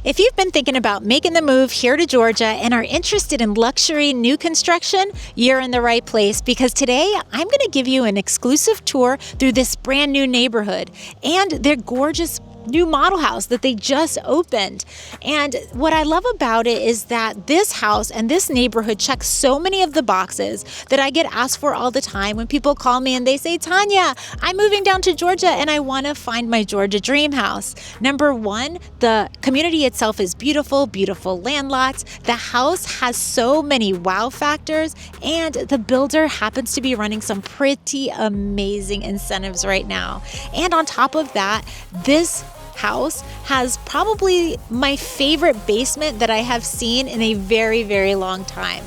If you've been thinking about making the move here to Georgia and are interested in luxury new construction, you're in the right place because today I'm going to give you an exclusive tour through this brand new neighborhood and their gorgeous new model house that they just opened. And what I love about it is that this house and this neighborhood checks so many of the boxes that I get asked for all the time when people call me and they say, Tanya, I'm moving down to Georgia and I want to find my Georgia dream house. Number one, the community itself is beautiful, beautiful land lots. The house has so many wow factors, and the builder happens to be running some pretty amazing incentives right now. And on top of that, this house has probably my favorite basement that I have seen in a very, very long time.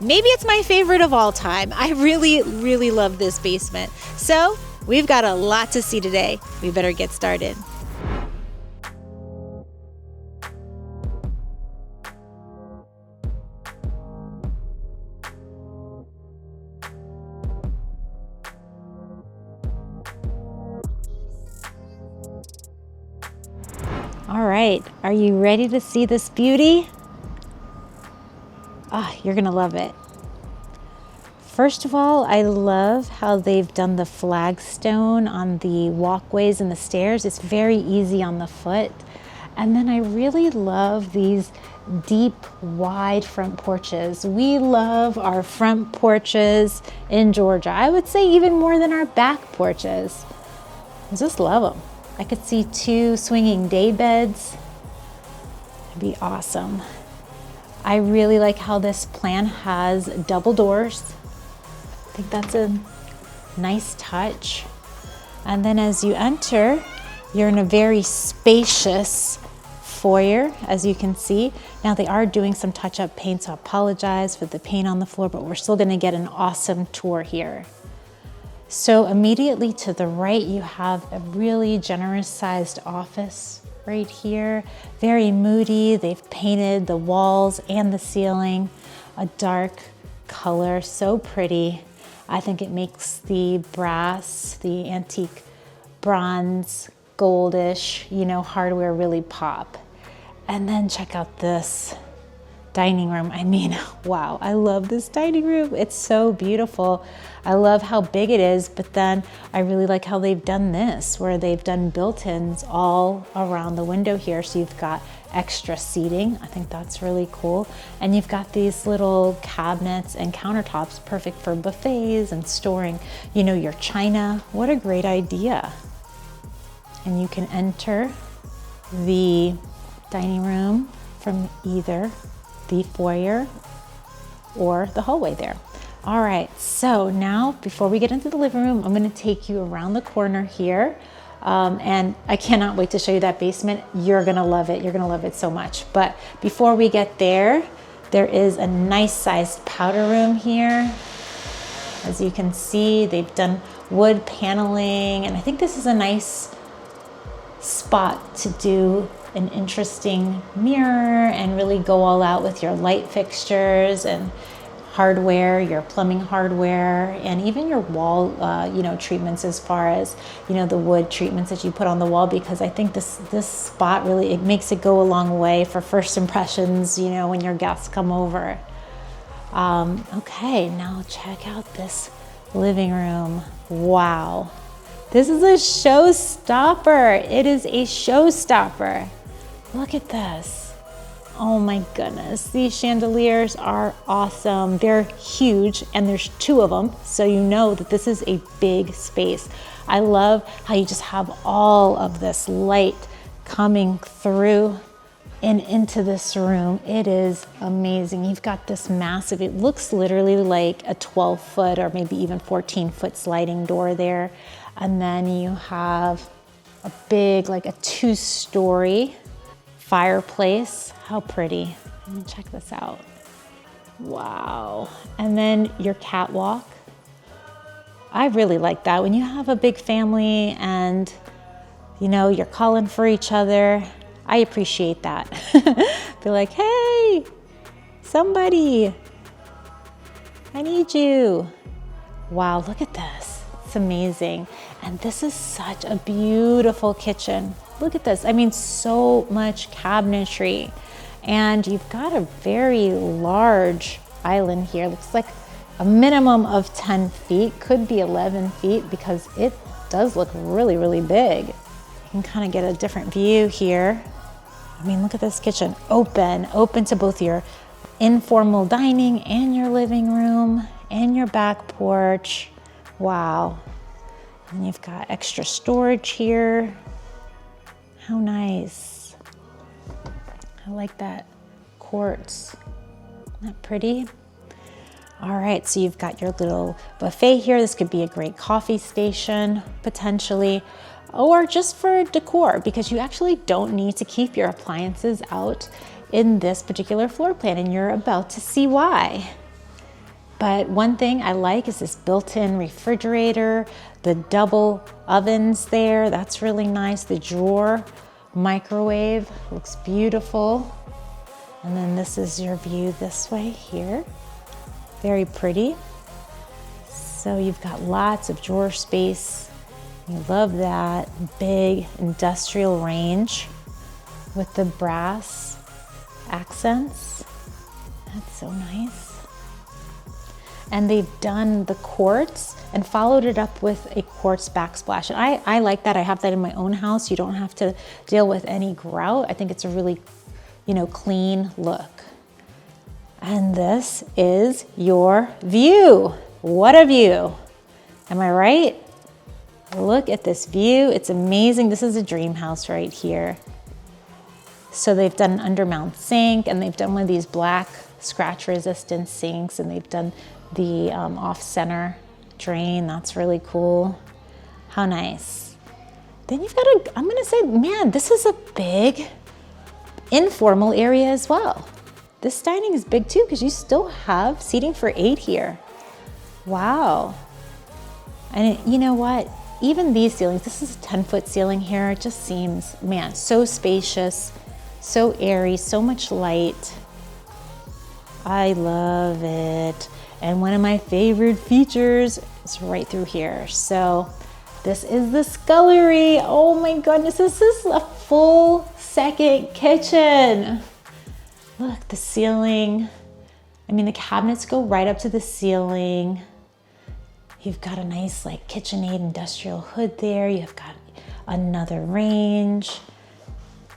Maybe it's my favorite of all time. I really, really love this basement. So we've got a lot to see today. We better get started. All right, are you ready to see this beauty? You're gonna love it. First of all, I love how they've done the flagstone on the walkways and the stairs. It's very easy on the foot. And then I really love these deep, wide front porches. We love our front porches in Georgia. I would say even more than our back porches. I just love them. I could see 2 swinging day beds. That'd be awesome. I really like how this plan has double doors. I think that's a nice touch. And then as you enter, you're in a very spacious foyer, as you can see. Now they are doing some touch-up paint, so I apologize for the paint on the floor, but we're still gonna get an awesome tour here. So immediately to the right, you have a really generous sized office right here. Very moody. They've painted the walls and the ceiling a dark color, so pretty. I think it makes the brass, the antique bronze, goldish, hardware really pop. And then check out this dining room. I mean, wow, I love this dining room. It's so beautiful. I love how big it is, but then I really like how they've done this, where they've done built-ins all around the window here. So you've got extra seating. I think that's really cool. And you've got these little cabinets and countertops, perfect for buffets and storing, your china. What a great idea. And you can enter the dining room from either the foyer or the hallway there. All right, so now before we get into the living room, I'm gonna take you around the corner here. And I cannot wait to show you that basement. You're gonna love it. You're gonna love it so much. But before we get there, there is a nice sized powder room here. As you can see, they've done wood paneling, and I think this is a nice spot to do an interesting mirror and really go all out with your light fixtures and hardware, your plumbing hardware, and even your wall, treatments as far as, the wood treatments that you put on the wall, because I think this spot really, it makes it go a long way for first impressions, when your guests come over. Okay, now check out this living room. Wow. This is a showstopper. It is a showstopper. Look at this. Oh my goodness. These chandeliers are awesome. They're huge, and there's 2 of them. So you know that this is a big space. I love how you just have all of this light coming through and into this room. It is amazing. You've got this massive, it looks literally like a 12-foot or maybe even 14-foot sliding door there. And then you have a big, like a 2-story fireplace. How pretty. Let me check this out. Wow. And then your catwalk. I really like that. When you have a big family and, you're calling for each other, I appreciate that. Be like, hey, somebody, I need you. Wow, look at this. It's amazing. And this is such a beautiful kitchen. Look at this. I mean, so much cabinetry. And you've got a very large island here. Looks like a minimum of 10 feet, could be 11 feet because it does look really, really big. You can kind of get a different view here. I mean, look at this kitchen. Open to both your informal dining and your living room and your back porch. Wow. And you've got extra storage here. How nice. I like that quartz. Isn't that pretty? All right, so you've got your little buffet here. This could be a great coffee station, potentially, or just for decor, because you actually don't need to keep your appliances out in this particular floor plan, and you're about to see why. But one thing I like is this built-in refrigerator, the double ovens there. That's really nice. The drawer microwave looks beautiful. And then this is your view this way here. Very pretty. So you've got lots of drawer space. You love that big industrial range with the brass accents. That's so nice. And they've done the quartz and followed it up with a quartz backsplash. And I like that. I have that in my own house. You don't have to deal with any grout. I think it's a really, clean look. And this is your view. What a view. Am I right? Look at this view. It's amazing. This is a dream house right here. So they've done an undermount sink, and they've done one of these black scratch resistant sinks, and they've done the off-center drain. That's really cool. How nice. Then you've got I'm gonna say, man, this is a big informal area as well. This dining is big too, because you still have seating for 8 here. Wow. And you know what? Even these ceilings, this is a 10-foot ceiling here. It just seems, man, so spacious, so airy, so much light. I love it. And one of my favorite features is right through here. So this is the scullery. Oh my goodness, this is a full second kitchen. Look, the ceiling. I mean, the cabinets go right up to the ceiling. You've got a nice like KitchenAid industrial hood there. You've got another range,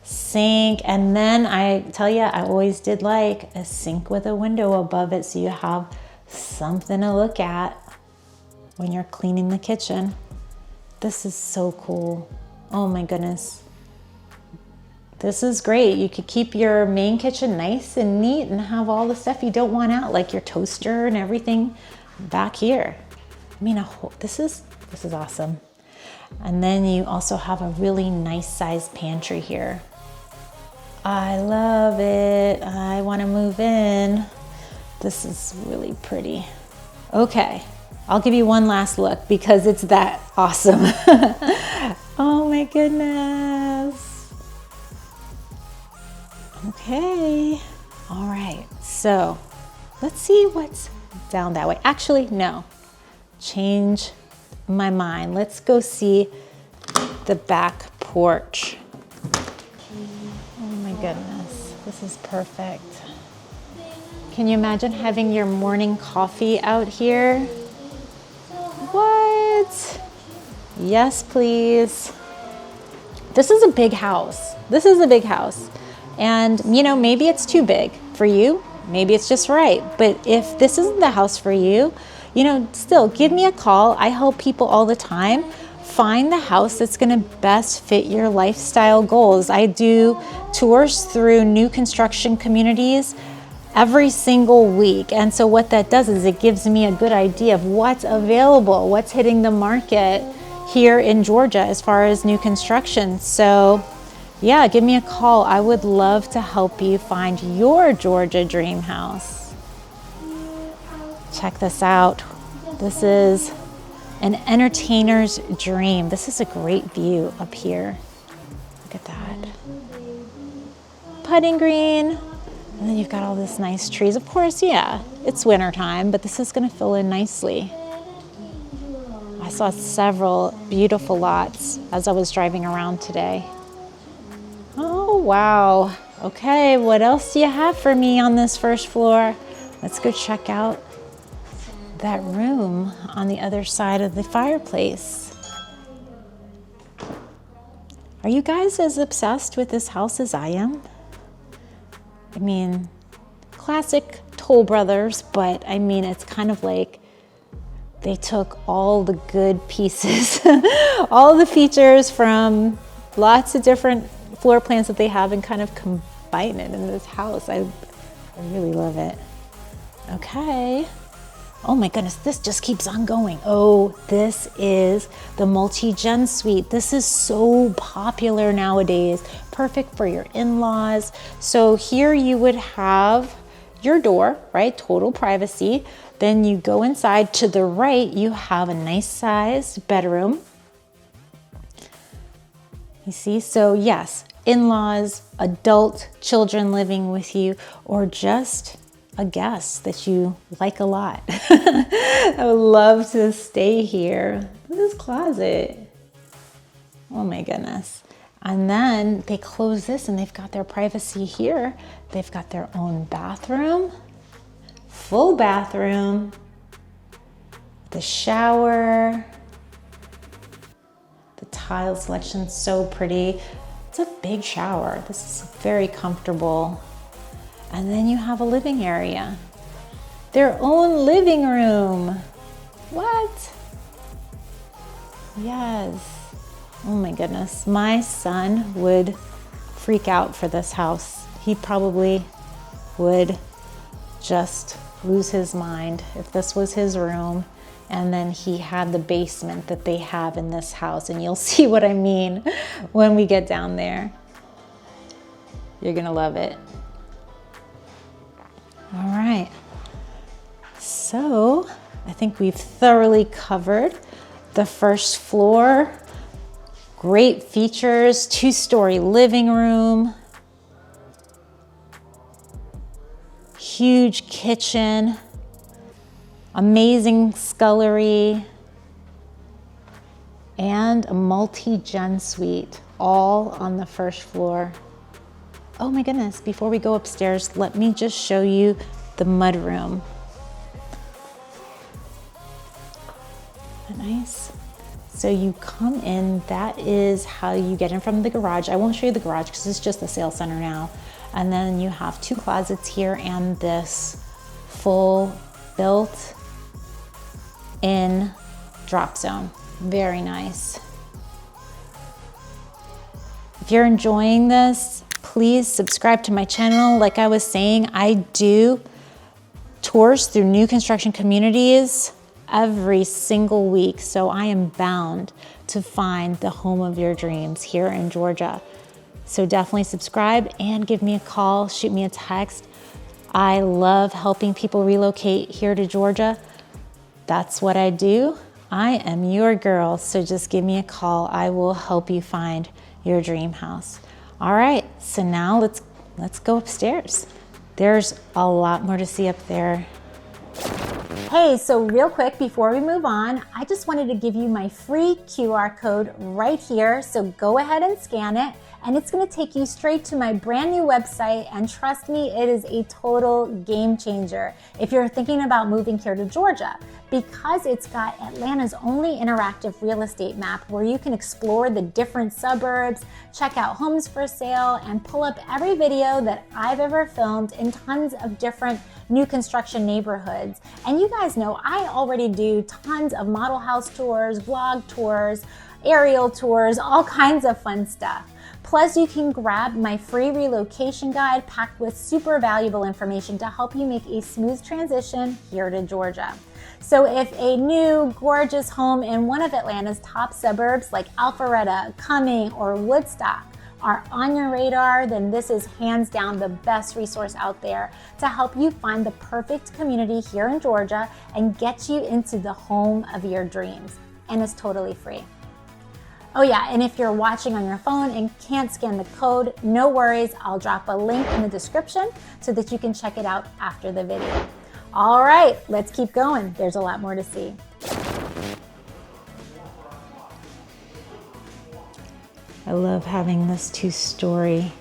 sink, and then I tell you, I always did like a sink with a window above it, so you have something to look at when you're cleaning the kitchen. This is so cool. Oh my goodness. This is great. You could keep your main kitchen nice and neat and have all the stuff you don't want out, like your toaster and everything back here. I mean, this is awesome. And then you also have a really nice sized pantry here. I love it. I want to move in. This is really pretty. Okay, I'll give you one last look because it's that awesome. Oh my goodness. Okay, all right, so let's see what's down that way. Actually, no, change my mind. Let's go see the back porch. Oh my goodness, this is perfect. Can you imagine having your morning coffee out here? What? Yes, please. This is a big house. This is a big house. And maybe it's too big for you. Maybe it's just right. But if this isn't the house for you, still give me a call. I help people all the time find the house that's going to best fit your lifestyle goals. I do tours through new construction communities every single week. And so what that does is it gives me a good idea of what's available, what's hitting the market here in Georgia as far as new construction. So yeah, give me a call. I would love to help you find your Georgia dream house. Check this out. This is an entertainer's dream. This is a great view up here. Look at that. Putting green. And then you've got all this nice trees. Of course, yeah, it's winter time, but this is gonna fill in nicely. I saw several beautiful lots as I was driving around today. wow. Okay, what else do you have for me on this first floor? Let's go check out that room on the other side of the fireplace. Are you guys as obsessed with this house as I am? I mean, classic Toll Brothers, but I mean, it's kind of like they took all the good pieces, all the features from lots of different floor plans that they have and kind of combine it in this house. I really love it. Okay. Oh my goodness, this just keeps on going. Oh, this is the multi-gen suite. This is so popular nowadays. Perfect for your in-laws. So here you would have your door, right? Total privacy. Then you go inside. To the right, you have a nice sized bedroom. You see, so yes, in-laws, adult children living with you, or just a guest that you like a lot. I would love to stay here. Look at this closet. Oh my goodness. And then they close this and they've got their privacy here. They've got their own bathroom, full bathroom, the shower, the tile selection, so pretty. It's a big shower. This is very comfortable. And then you have a living area. Their own living room. What? Yes. Oh my goodness. My son would freak out for this house. He probably would just lose his mind if this was his room and then he had the basement that they have in this house. And you'll see what I mean when we get down there. You're gonna love it. All right, so I think we've thoroughly covered the first floor. Great features, 2-story living room, huge kitchen, amazing scullery, and a multi-gen suite, all on the first floor. Oh my goodness, before we go upstairs, let me just show you the mudroom. Isn't that nice? So you come in, that is how you get in from the garage. I won't show you the garage because it's just the sales center now. And then you have 2 closets here and this full built-in drop zone. Very nice. If you're enjoying this, please subscribe to my channel. Like I was saying, I do tours through new construction communities every single week. So I am bound to find the home of your dreams here in Georgia. So definitely subscribe and give me a call, shoot me a text. I love helping people relocate here to Georgia. That's what I do. I am your girl. So just give me a call. I will help you find your dream house. All right, so now let's go upstairs. There's a lot more to see up there. Hey, so real quick before we move on, I just wanted to give you my free QR code right here. So go ahead and scan it, and it's gonna take you straight to my brand new website. And trust me, it is a total game changer if you're thinking about moving here to Georgia, because it's got Atlanta's only interactive real estate map where you can explore the different suburbs, check out homes for sale, and pull up every video that I've ever filmed in tons of different new construction neighborhoods. And you guys know I already do tons of model house tours, vlog tours, aerial tours, all kinds of fun stuff. Plus, you can grab my free relocation guide packed with super valuable information to help you make a smooth transition here to Georgia. So if a new gorgeous home in one of Atlanta's top suburbs like Alpharetta, Cumming, or Woodstock are on your radar, then this is hands down the best resource out there to help you find the perfect community here in Georgia and get you into the home of your dreams. And it's totally free. Oh yeah, and if you're watching on your phone and can't scan the code, no worries, I'll drop a link in the description so that you can check it out after the video. All right, let's keep going. There's a lot more to see. I love having this 2-story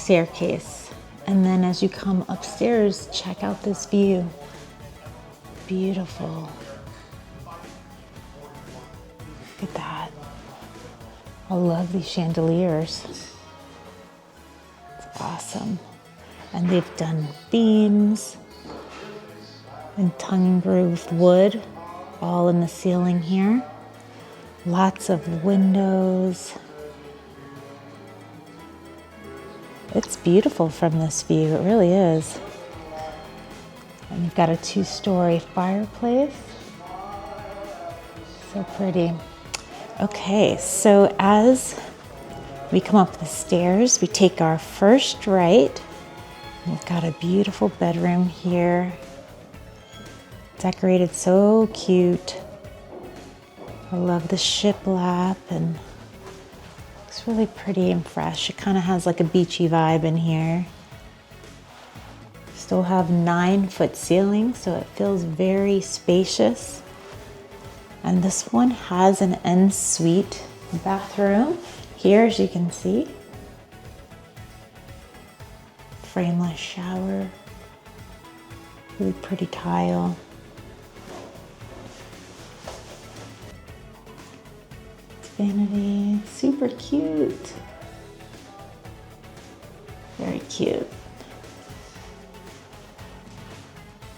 staircase. And then as you come upstairs, check out this view. Beautiful. Look at that. I love these chandeliers. It's awesome. And they've done beams and tongue and grooved wood all in the ceiling here. Lots of windows. It's beautiful from this view, it really is. And you've got a 2-story fireplace. So pretty. Okay, so as we come up the stairs, we take our first right. We've got a beautiful bedroom here. Decorated so cute. I love the shiplap and looks really pretty and fresh. It kind of has like a beachy vibe in here. Still have 9-foot ceilings, so it feels very spacious. And this one has an ensuite bathroom here, as you can see. Frameless shower. Really pretty tile. Vanity, super cute. Very cute.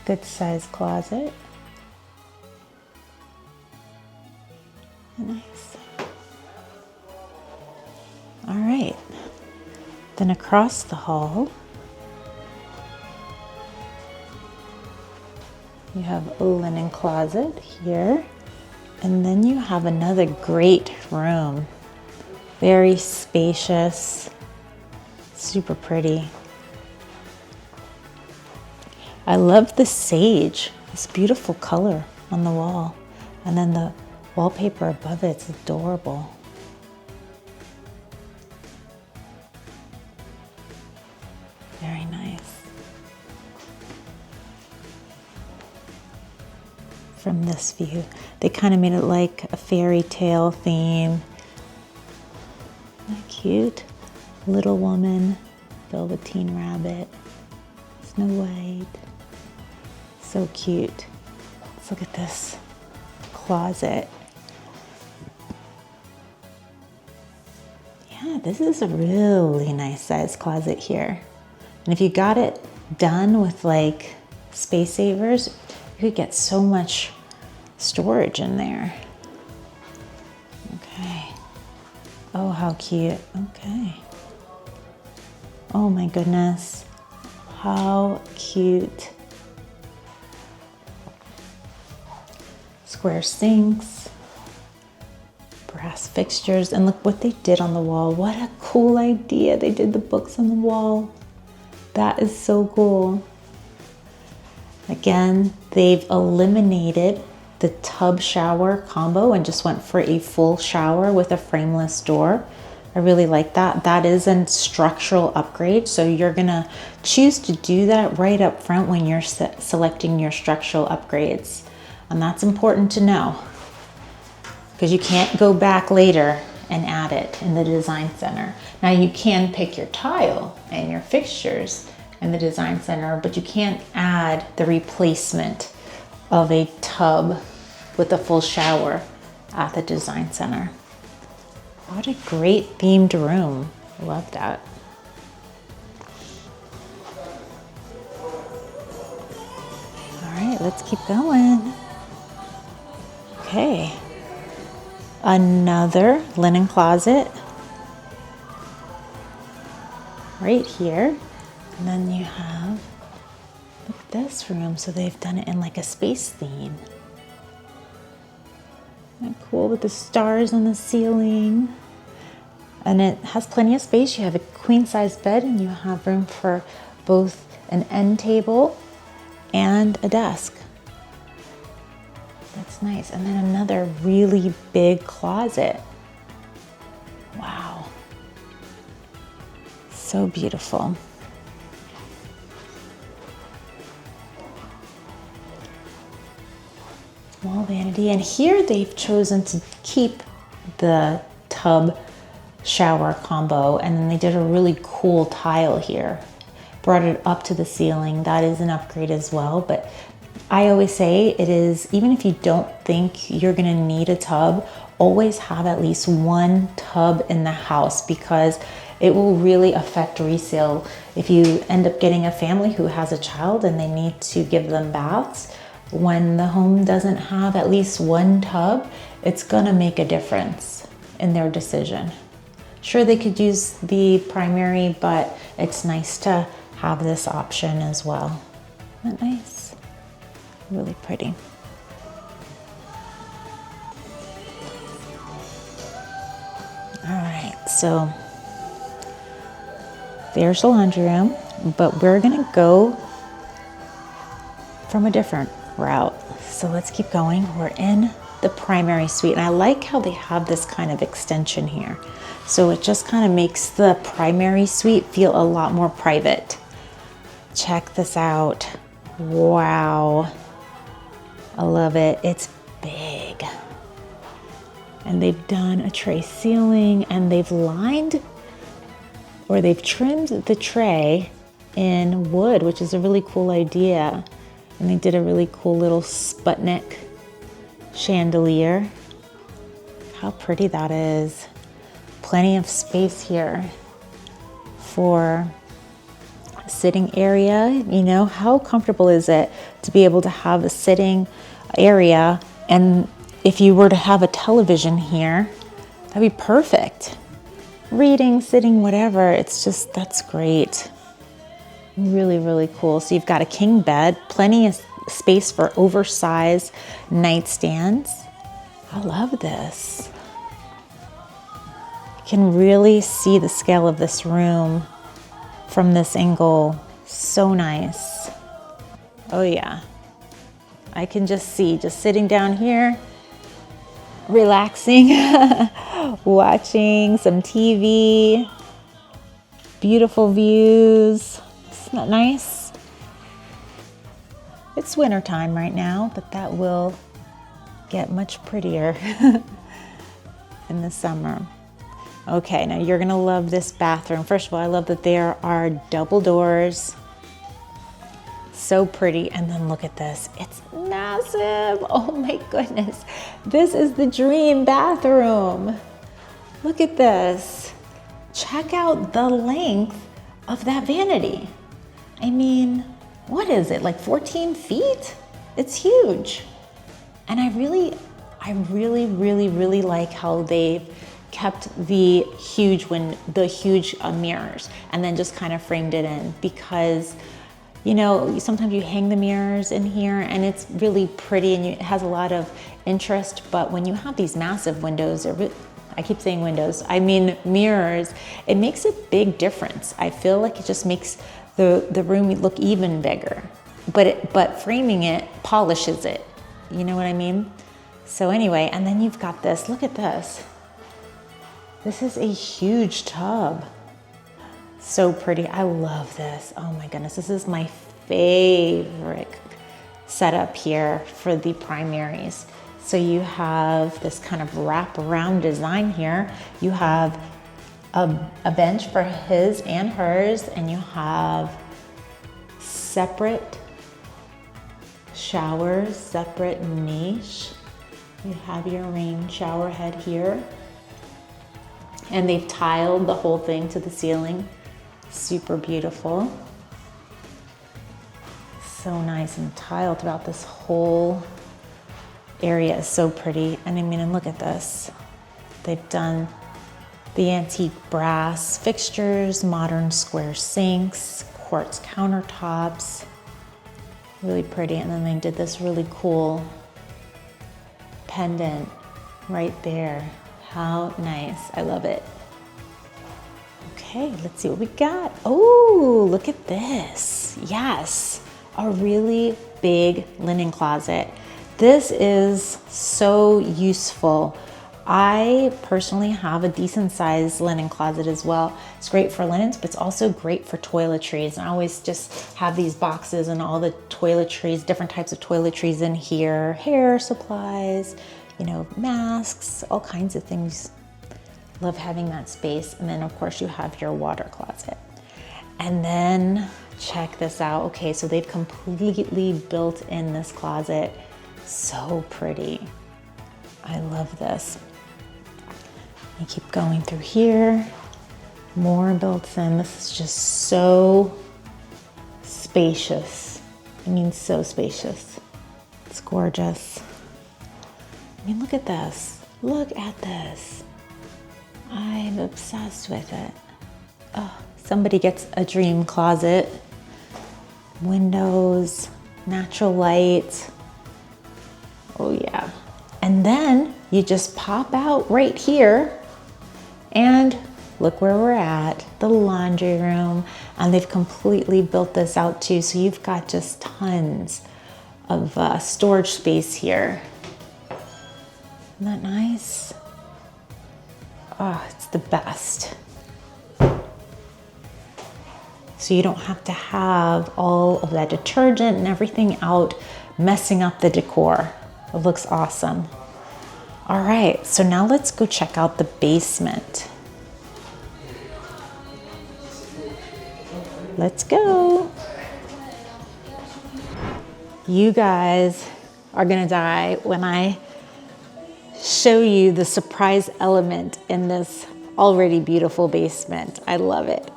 Good size closet. Nice. All right. Then across the hall, you have a linen closet here. And then you have another great room. Very spacious, super pretty. I love the sage, this beautiful color on the wall. And then the wallpaper above it's adorable. Very nice. From this view, they kind of made it like a fairy tale theme. Isn't that cute? Little Woman, Velveteen Rabbit, Snow White. So cute. Let's look at this closet. Yeah, this is a really nice size closet here. And if you got it done with like space savers, you could get so much storage in there. Okay. Oh, how cute. Okay. Oh my goodness. How cute. Square sinks, brass fixtures, and look what they did on the wall. What a cool idea. They did the books on the wall. That is so cool. Again, they've eliminated the tub shower combo and just went for a full shower with a frameless door. I really like that. That is a structural upgrade. So you're gonna choose to do that right up front when you're selecting your structural upgrades. And that's important to know because you can't go back later and add it in the design center. Now you can pick your tile and your fixtures in the design center, but you can't add the replacement of a tub with a full shower at the design center. What a great themed room. I love that. All right, let's keep going. Okay, another linen closet right here. And then you have, look at this room. So they've done it in like a space theme. Isn't that cool with the stars on the ceiling? And it has plenty of space. You have a queen size bed and you have room for both an end table and a desk. That's nice. And then another really big closet. Wow. So beautiful. Wall vanity. And here they've chosen to keep the tub shower combo, and then they did a really cool tile here. Brought it up to the ceiling. That is an upgrade as well, but I always say it is, even if you don't think you're gonna need a tub, always have at least one tub in the house, because it will really affect resale. If you end up getting a family who has a child and they need to give them baths, when the home doesn't have at least one tub, it's gonna make a difference in their decision. Sure, they could use the primary, but it's nice to have this option as well. Isn't that nice? Really pretty. All right, so there's the laundry room, but we're gonna go from a different route. So let's keep going. We're in the primary suite, and I like how they have this kind of extension here. So it just kind of makes the primary suite feel a lot more private. Check this out. Wow. I love it. It's big. And they've done a tray ceiling, and they've lined, or they've trimmed the tray in wood, which is a really cool idea. And they did a really cool little Sputnik chandelier. How pretty that is. Plenty of space here for a sitting area. You know, how comfortable is it to be able to have a sitting area? And if you were to have a television here, that'd be perfect. Reading, sitting, whatever. It's just, that's great. Really, really cool. So you've got a king bed, plenty of space for oversized nightstands. I love this. You can really see the scale of this room from this angle. So nice. Oh yeah. I can just see, just sitting down here, relaxing, watching some TV, beautiful views. Isn't that nice? It's winter time right now, but that will get much prettier in the summer. Okay, now you're gonna love this bathroom. First of all, I love that there are double doors. So pretty. And then look at this. It's massive. Oh my goodness. This is the dream bathroom. Look at this. Check out the length of that vanity. I mean, what is it, like 14 feet? It's huge. And I really like how they've kept the huge mirrors and then just kind of framed it in, because you know, sometimes you hang the mirrors in here and it's really pretty and it has a lot of interest, but when you have these massive windows, I keep saying windows, I mean mirrors, it makes a big difference. I feel like it just makes the room look even bigger, but framing it polishes it. You know what I mean? So anyway, and then you've got this, look at this. This is a huge tub. So pretty, I love this. Oh my goodness, this is my favorite setup here for the primaries. So you have this kind of wraparound design here. You have a bench for his and hers, and you have separate showers, separate niche. You have your rain shower head here. And they've tiled the whole thing to the ceiling. Super beautiful. So nice, and tiled throughout this whole area is so pretty. And I mean, and look at this. They've done the antique brass fixtures, modern square sinks, quartz countertops. Really pretty. And then they did this really cool pendant right there. How nice. I love it. Okay, let's see what we got. Oh, look at this. Yes, a really big linen closet. This is so useful. I personally have a decent sized linen closet as well. It's great for linens, but it's also great for toiletries. And I always just have these boxes and all the toiletries, different types of toiletries in here, hair supplies, you know, masks, all kinds of things. Love having that space. And then of course you have your water closet. And then check this out. Okay, so they've completely built in this closet. So pretty. I love this. You keep going through here. More built in. This is just so spacious. I mean, so spacious. It's gorgeous. I mean, look at this. Look at this. I'm obsessed with it. Oh, somebody gets a dream closet. Windows, natural light. Oh yeah. And then you just pop out right here and look where we're at, the laundry room. And they've completely built this out too. So you've got just tons of storage space here. Isn't that nice? Oh, it's the best. So you don't have to have all of that detergent and everything out messing up the decor. It looks awesome. All right, so now let's go check out the basement. Let's go. You guys are gonna die when I show you the surprise element in this already beautiful basement. I love it.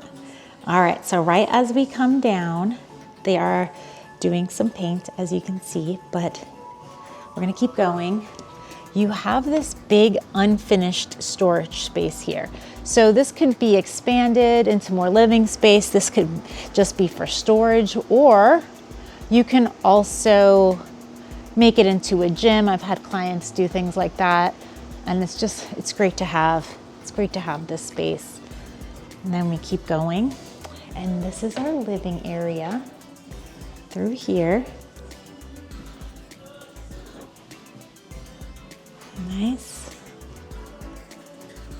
All right, so right as we come down, they are doing some paint, as you can see, but we're gonna keep going. You have this big unfinished storage space here. So this could be expanded into more living space. This could just be for storage, or you can also make it into a gym. I've had clients do things like that, and it's great to have. It's great to have this space. And then we keep going. And this is our living area through here. Nice.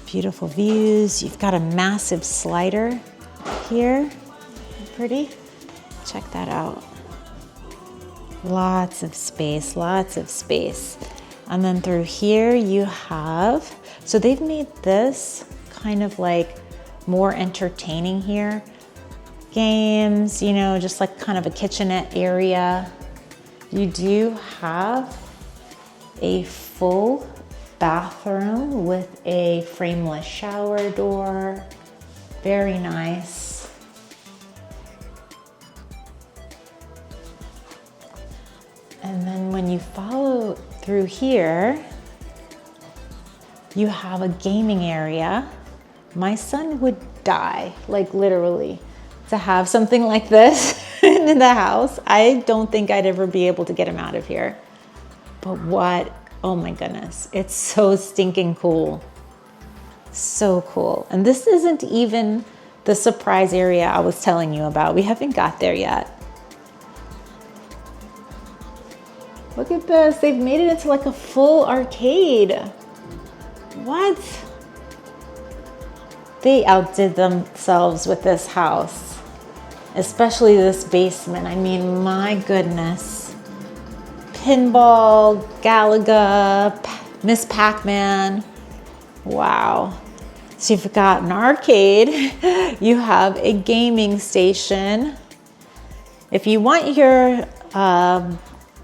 Beautiful views. You've got a massive slider here. Pretty. Check that out. Lots of space, lots of space. And then through here you have, so they've made this kind of like more entertaining here. Games, you know, just like kind of a kitchenette area. You do have a full bathroom with a frameless shower door. Very nice. And then when you follow through here, you have a gaming area. My son would die, like literally, to have something like this in the house. I don't think I'd ever be able to get him out of here. But what, oh my goodness, it's so stinking cool. So cool. And this isn't even the surprise area I was telling you about. We haven't got there yet. Look at this, they've made it into like a full arcade. What? They outdid themselves with this house. Especially this basement. I mean, my goodness. Pinball, Galaga, Miss Pac-Man. Wow. So you've got an arcade. You have a gaming station. If you want your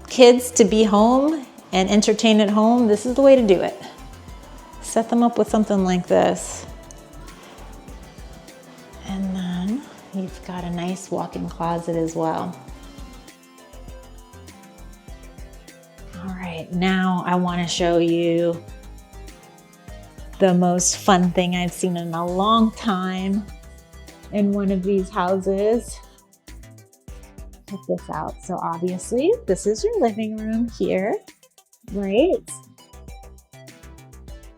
kids to be home and entertain at home, this is the way to do it. Set them up with something like this. And then you've got a nice walk-in closet as well. All right, now I want to show you the most fun thing I've seen in a long time in one of these houses. Check this out. So obviously, this is your living room here, right?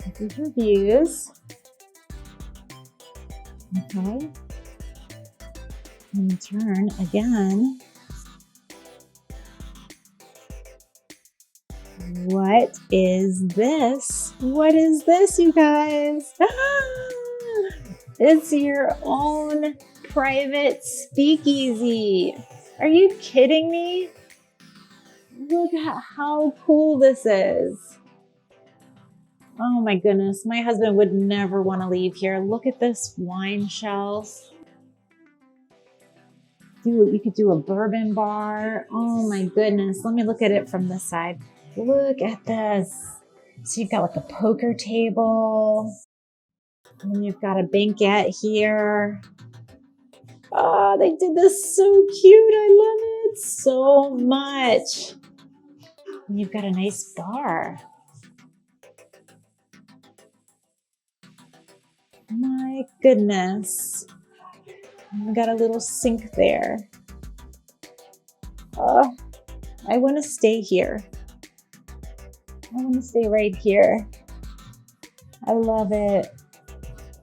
This is your views. Okay. And turn again. What is this? What is this, you guys? It's your own private speakeasy. Are you kidding me? Look at how cool this is. Oh my goodness, my husband would never want to leave here. Look at this wine shelf. You could do a bourbon bar. Oh my goodness. Let me look at it from this side. Look at this. So you've got like a poker table. And then you've got a banquette here. Oh, they did this so cute. I love it so much. And you've got a nice bar. My goodness. We got a little sink there. Oh, I want to stay here. I want to stay right here. I love it.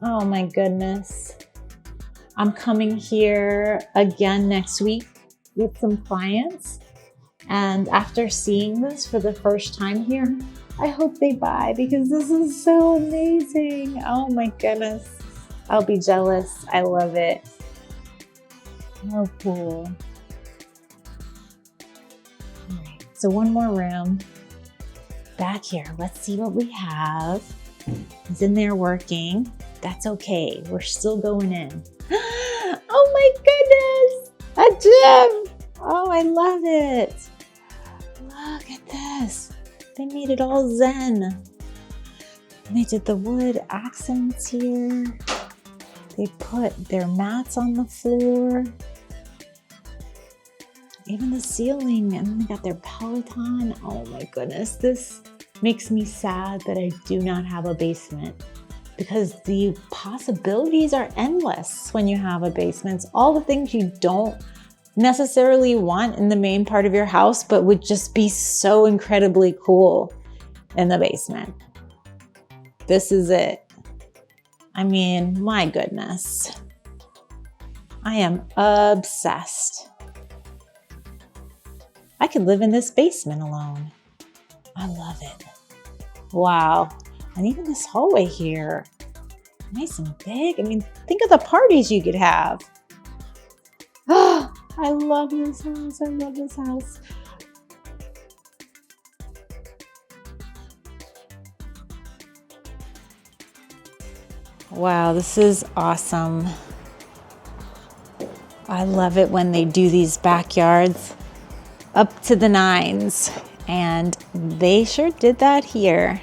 Oh my goodness. I'm coming here again next week with some clients. And after seeing this for the first time here, I hope they buy because this is so amazing. Oh my goodness. I'll be jealous. I love it. Oh, cool. All right, so one more room. Back here, let's see what we have. He's in there working. That's okay. We're still going in. Oh my goodness! A gym! Oh, I love it. Look at this. They made it all zen. And they did the wood accents here. They put their mats on the floor. Even the ceiling, and they got their Peloton. Oh my goodness, this makes me sad that I do not have a basement because the possibilities are endless when you have a basement. It's all the things you don't necessarily want in the main part of your house, but would just be so incredibly cool in the basement. This is it. I mean, my goodness. I am obsessed. I could live in this basement alone. I love it. Wow. And even this hallway here, nice and big. I mean, think of the parties you could have. Oh, I love this house. I love this house. Wow, this is awesome. I love it when they do these backyards up to the nines, and they sure did that here.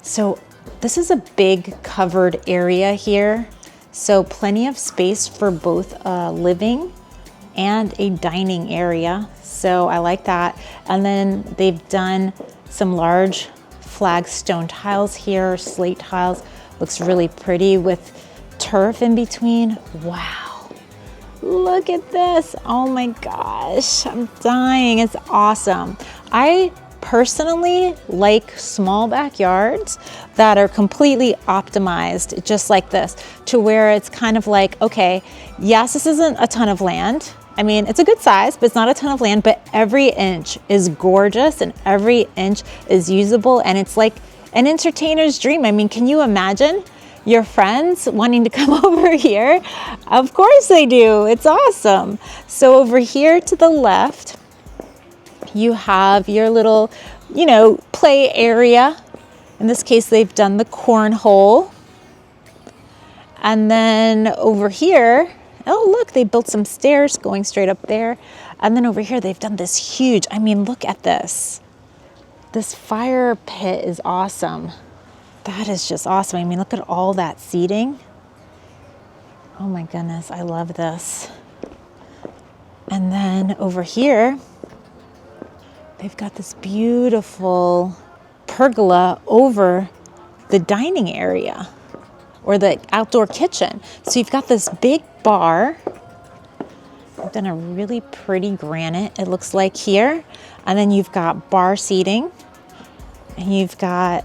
So this is a big covered area here, so plenty of space for both living and a dining area, so I like that. And then they've done some large flagstone tiles here, slate tiles. Looks really pretty with turf in between. Wow. Look at this. Oh my gosh, I'm dying. It's awesome. I personally like small backyards that are completely optimized just like this, to where it's kind of like, okay, yes, this isn't a ton of land. I mean, it's a good size, but it's not a ton of land, but every inch is gorgeous and every inch is usable, and it's like an entertainer's dream. I mean, can you imagine your friends wanting to come over here? Of course they do. It's awesome. So over here to the left, you have your little, play area. In this case, they've done the cornhole. And then over here, oh, look, they built some stairs going straight up there. And then over here, they've done this huge, I mean, look at this. This fire pit is awesome. That is just awesome. I mean, look at all that seating. Oh my goodness, I love this. And then over here, they've got this beautiful pergola over the dining area or the outdoor kitchen. So you've got this big bar. I've done a really pretty granite, it looks like here. And then you've got bar seating, and you've got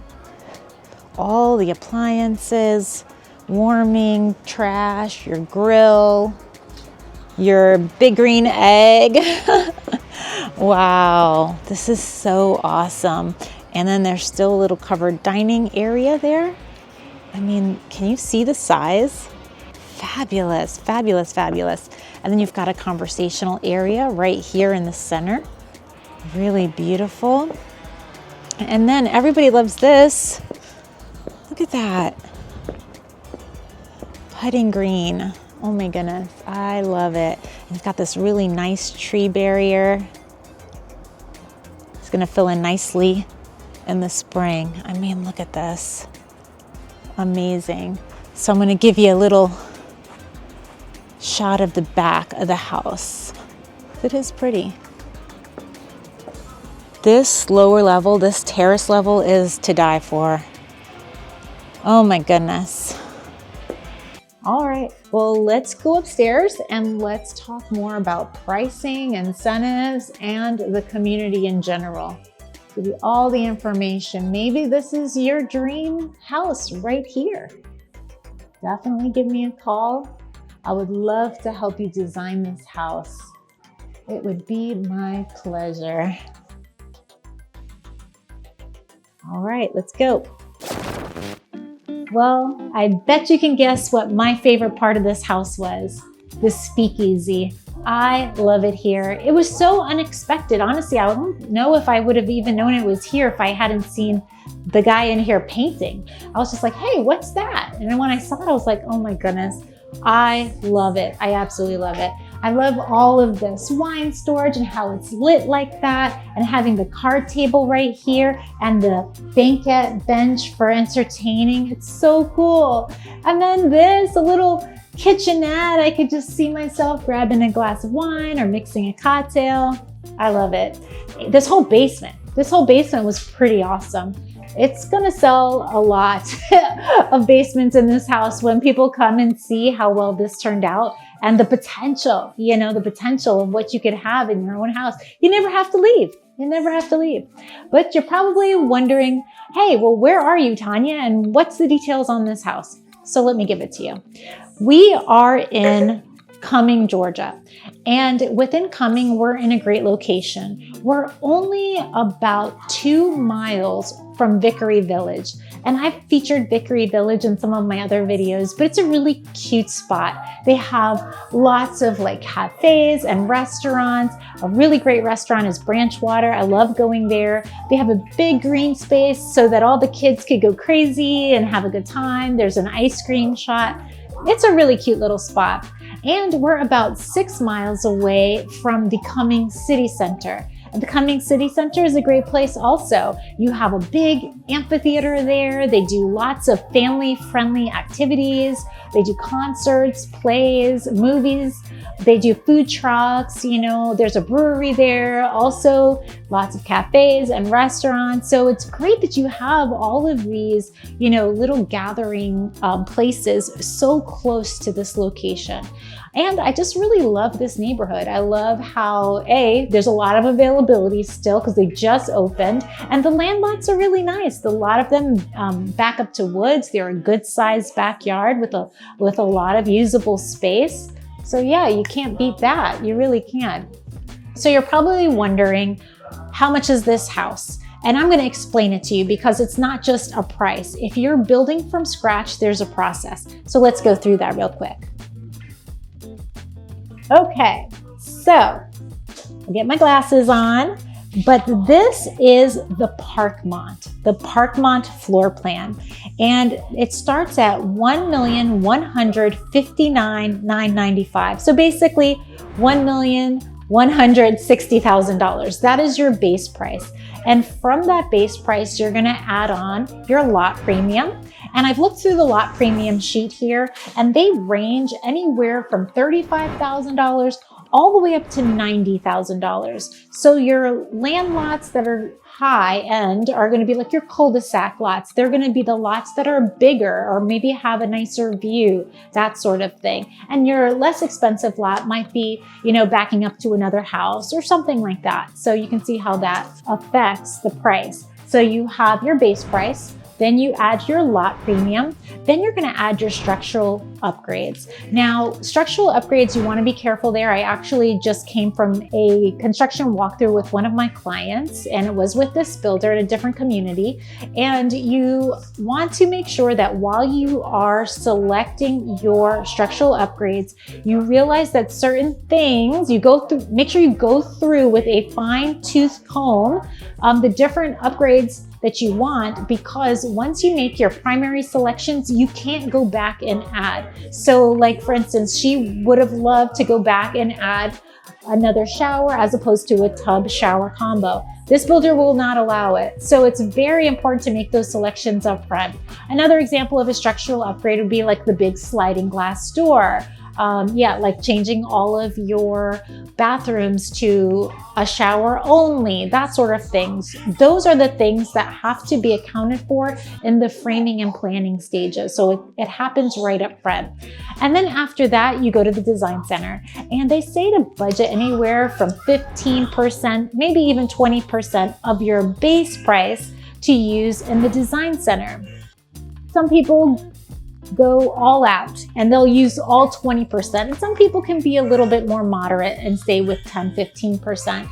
all the appliances, warming, trash, your grill, your big green egg. Wow, this is so awesome. And then there's still a little covered dining area there. I mean, can you see the size? Fabulous, fabulous, fabulous. And then you've got a conversational area right here in the center. Really beautiful. And then everybody loves this. Look at that. Putting green. Oh my goodness, I love it. And it's got this really nice tree barrier. It's gonna fill in nicely in the spring. I mean, look at this. Amazing. So I'm gonna give you a little shot of the back of the house. It is pretty. This lower level, this terrace level is to die for. Oh my goodness. All right, well, let's go upstairs and let's talk more about pricing, incentives, and the community in general. Give you all the information. Maybe this is your dream house right here. Definitely give me a call. I would love to help you design this house. It would be my pleasure. All right, let's go. Well, I bet you can guess what my favorite part of this house was. The speakeasy. I love it here. It was so unexpected. Honestly, I don't know if I would have even known it was here if I hadn't seen the guy in here painting. I was just like, hey, what's that? And then when I saw it, I was like, oh my goodness, I love it. I absolutely love it. I love all of this wine storage and how it's lit like that, and having the card table right here and the banquet bench for entertaining. It's so cool. And then this, a little kitchenette. I could just see myself grabbing a glass of wine or mixing a cocktail. I love it. This whole basement was pretty awesome. It's gonna sell a lot of basements in this house when people come and see how well this turned out and the potential, the potential of what you could have in your own house. You never have to leave. You never have to leave. But you're probably wondering, hey, well, where are you, Tanya? And what's the details on this house? So let me give it to you. We are in Cumming, Georgia. And within Cumming, we're in a great location. We're only about 2 miles from Vickery Village. And I've featured Vickery Village in some of my other videos, but it's a really cute spot. They have lots of cafes and restaurants. A really great restaurant is Branchwater. I love going there. They have a big green space so that all the kids could go crazy and have a good time. There's an ice cream shop. It's a really cute little spot. And we're about 6 miles away from the Cumming City Center. And the Cumming City Center is a great place also. You have a big amphitheater there. They do lots of family-friendly activities. They do concerts, plays, movies. They do food trucks, there's a brewery there. Also, lots of cafes and restaurants. So it's great that you have all of these, little gathering places so close to this location. And I just really love this neighborhood. I love how, there's a lot of availability still because they just opened, and the land lots are really nice. A lot of them back up to woods. They're a good sized backyard with a lot of usable space. So yeah, you can't beat that. You really can't. So you're probably wondering, how much is this house? And I'm going to explain it to you because it's not just a price. If you're building from scratch, there's a process. So let's go through that real quick. Okay, so I'll get my glasses on, but this is the Parkmont floor plan. And it starts at $1,159,995. So basically $1,160,000. That is your base price. And from that base price, you're gonna add on your lot premium. And I've looked through the lot premium sheet here, and they range anywhere from $35,000 all the way up to $90,000. So your land lots that are high end are going to be like your cul-de-sac lots. They're going to be the lots that are bigger or maybe have a nicer view, that sort of thing. And your less expensive lot might be, backing up to another house or something like that. So you can see how that affects the price. So you have your base price, then you add your lot premium, then you're gonna add your structural upgrades. Now, structural upgrades, you wanna be careful there. I actually just came from a construction walkthrough with one of my clients, and it was with this builder in a different community. And you want to make sure that while you are selecting your structural upgrades, you realize that certain things, make sure you go through with a fine-tooth comb the different upgrades that you want, because once you make your primary selections, you can't go back and add. So like for instance, she would have loved to go back and add another shower as opposed to a tub shower combo. This builder will not allow it. So it's very important to make those selections up front. Another example of a structural upgrade would be like the big sliding glass door. Like changing all of your bathrooms to a shower only, that sort of things. Those are the things that have to be accounted for in the framing and planning stages. So it happens right up front. And then after that, you go to the design center, and they say to budget anywhere from 15%, maybe even 20% of your base price to use in the design center. Some people go all out and they'll use all 20%. And some people can be a little bit more moderate and stay with 10-15%.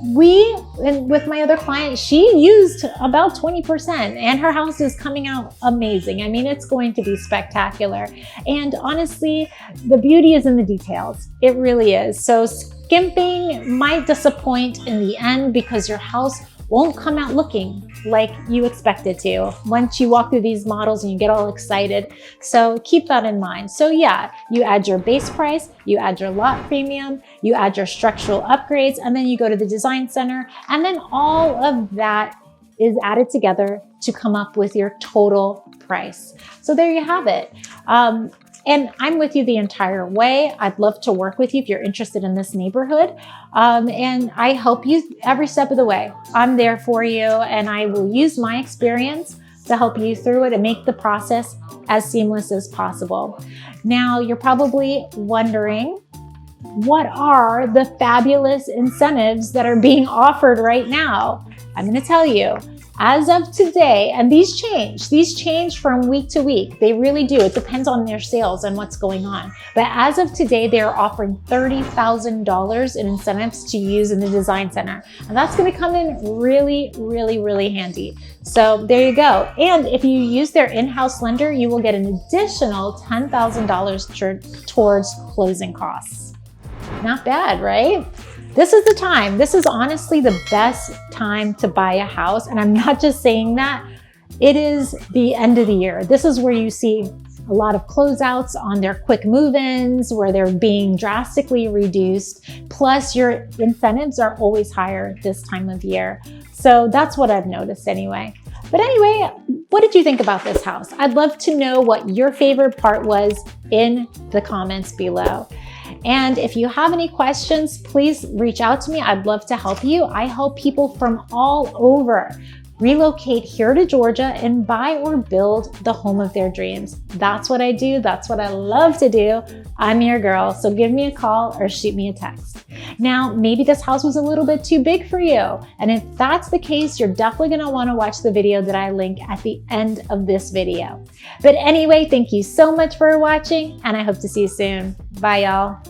With my other client, she used about 20%, and her house is coming out amazing. I mean, it's going to be spectacular. And honestly, the beauty is in the details. It really is. So skimping might disappoint in the end because your house won't come out looking like you expect it to once you walk through these models and you get all excited. So keep that in mind. So yeah, you add your base price, you add your lot premium, you add your structural upgrades, and then you go to the design center, and then all of that is added together to come up with your total price. So there you have it. And I'm with you the entire way. I'd love to work with you if you're interested in this neighborhood. And I help you every step of the way. I'm there for you, and I will use my experience to help you through it and make the process as seamless as possible. Now, you're probably wondering, what are the fabulous incentives that are being offered right now? I'm going to tell you. As of today, and these change from week to week. They really do. It depends on their sales and what's going on. But as of today, they are offering $30,000 in incentives to use in the design center. And that's going to come in really, really, really handy. So there you go. And if you use their in-house lender, you will get an additional $10,000 towards closing costs. Not bad, right? This is the time. This is honestly the best time to buy a house. And I'm not just saying that. It is the end of the year. This is where you see a lot of closeouts on their quick move-ins, where they're being drastically reduced. Plus your incentives are always higher this time of year. So that's what I've noticed anyway. But anyway, what did you think about this house? I'd love to know what your favorite part was in the comments below. And if you have any questions, please reach out to me. I'd love to help you. I help people from all over relocate here to Georgia and buy or build the home of their dreams. That's what I do. That's what I love to do. I'm your girl. So give me a call or shoot me a text. Now, maybe this house was a little bit too big for you. And if that's the case, you're definitely going to want to watch the video that I link at the end of this video. But anyway, thank you so much for watching, and I hope to see you soon. Bye, y'all.